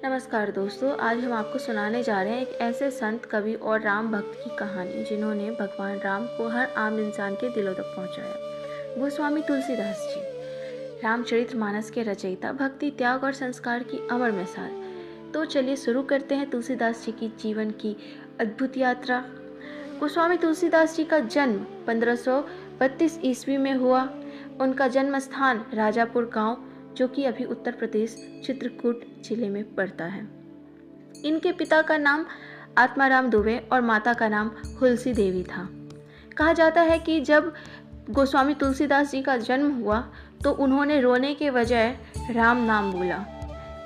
नमस्कार दोस्तों, आज हम आपको सुनाने जा रहे हैं एक ऐसे संत, कवि और राम भक्त की कहानी जिन्होंने भगवान राम को हर आम इंसान के दिलों तक पहुंचाया। गोस्वामी तुलसीदास जी, रामचरितमानस के रचयिता, भक्ति, त्याग और संस्कार की अमर मिसाल। तो चलिए शुरू करते हैं तुलसीदास जी की जीवन की अद्भुत यात्रा। गोस्वामी तुलसीदास जी का जन्म 1532 ईस्वी में हुआ। उनका जन्म स्थान राजापुर गांव, जो कि अभी उत्तर प्रदेश चित्रकूट जिले में पड़ता है। इनके पिता का नाम आत्माराम दुबे और माता का नाम हुलसी देवी था। कहा जाता है कि जब गोस्वामी तुलसीदास जी का जन्म हुआ तो उन्होंने रोने के बजाय राम नाम बोला।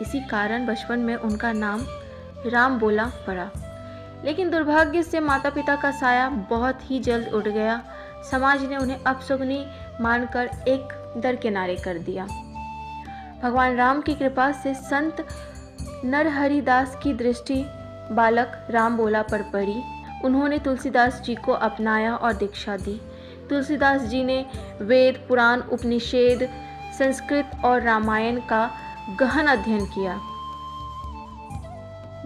इसी कारण बचपन में उनका नाम राम बोला पड़ा। लेकिन दुर्भाग्य से माता पिता का साया बहुत ही जल्द उड़ गया। समाज ने उन्हें अपशकुनी मानकर एक दरकिनारे कर दिया। भगवान राम की कृपा से संत नरहरिदास की दृष्टि बालक राम बोला पर पड़ी। उन्होंने तुलसीदास जी को अपनाया और दीक्षा दी। तुलसीदास जी ने वेद, पुराण, उपनिषद, संस्कृत और रामायण का गहन अध्ययन किया।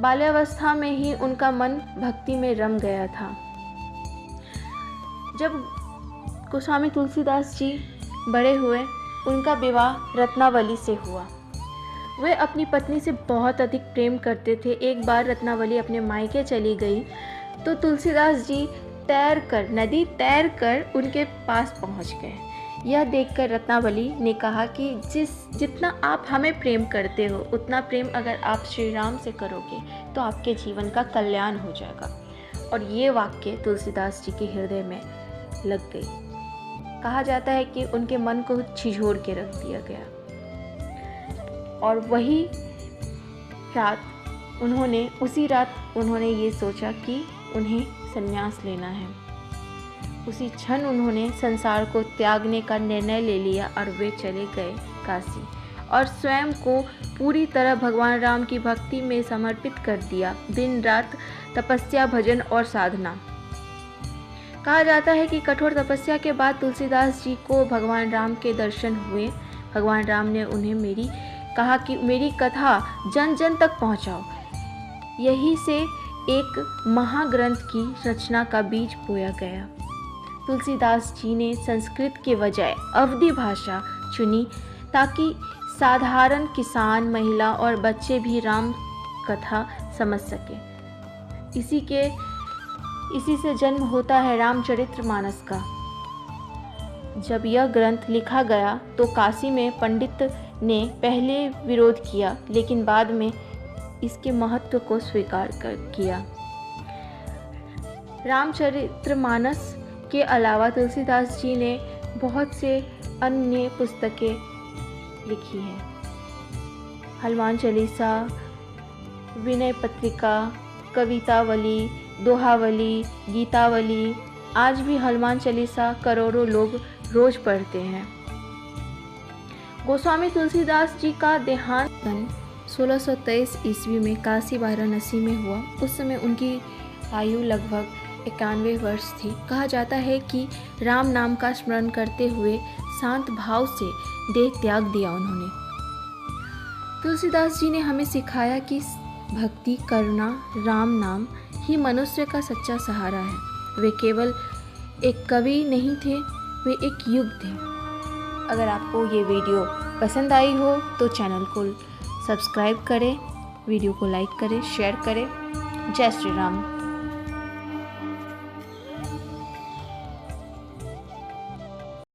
बाल्यावस्था में ही उनका मन भक्ति में रम गया था। जब गोस्वामी तुलसीदास जी बड़े हुए, उनका विवाह रत्नावली से हुआ। वे अपनी पत्नी से बहुत अधिक प्रेम करते थे। एक बार रत्नावली अपने मायके चली गई तो तुलसीदास जी नदी तैर कर उनके पास पहुंच गए। यह देखकर रत्नावली ने कहा कि जितना आप हमें प्रेम करते हो, उतना प्रेम अगर आप श्री राम से करोगे तो आपके जीवन का कल्याण हो जाएगा। और ये वाक्य तुलसीदास जी के हृदय में लग गई। कहा जाता है कि उनके मन को झिझोड़ के रख दिया गया। और उसी रात उन्होंने ये सोचा कि उन्हें संन्यास लेना है। उसी क्षण उन्होंने संसार को त्यागने का निर्णय ले लिया और वे चले गए काशी और स्वयं को पूरी तरह भगवान राम की भक्ति में समर्पित कर दिया। दिन रात तपस्या, भजन और साधना। कहा जाता है कि कठोर तपस्या के बाद तुलसीदास जी को भगवान राम के दर्शन हुए। भगवान राम ने उन्हें कहा कि मेरी कथा जन जन तक पहुंचाओ। यही से एक महाग्रंथ की रचना का बीज बोया गया। तुलसीदास जी ने संस्कृत के बजाय अवधी भाषा चुनी ताकि साधारण किसान, महिला और बच्चे भी राम कथा समझ सके। इसी से जन्म होता है रामचरितमानस का। जब यह ग्रंथ लिखा गया तो काशी में पंडित ने पहले विरोध किया, लेकिन बाद में इसके महत्व को स्वीकार किया। रामचरितमानस के अलावा तुलसीदास जी ने बहुत से अन्य पुस्तकें लिखी हैं। हनुमान चालीसा, विनय पत्रिका, कवितावली, दोहावली, गीतावली। आज भी हनुमान चालीसा करोड़ों लोग रोज पढ़ते हैं। गोस्वामी तुलसीदास जी का देहांत 1623 ईस्वी में काशी वाराणसी में हुआ। उस समय उनकी आयु लगभग 91 वर्ष थी। कहा जाता है कि राम नाम का स्मरण करते हुए शांत भाव से देह त्याग दिया उन्होंने। तुलसीदास जी ने हमें सिखाया कि भक्ति, करुणा, राम नाम ही मनुष्य का सच्चा सहारा है। वे केवल एक कवि नहीं थे, वे एक युग थे। अगर आपको ये वीडियो पसंद आई हो तो चैनल को सब्सक्राइब करें, वीडियो को लाइक करें, शेयर करें। जय श्री राम।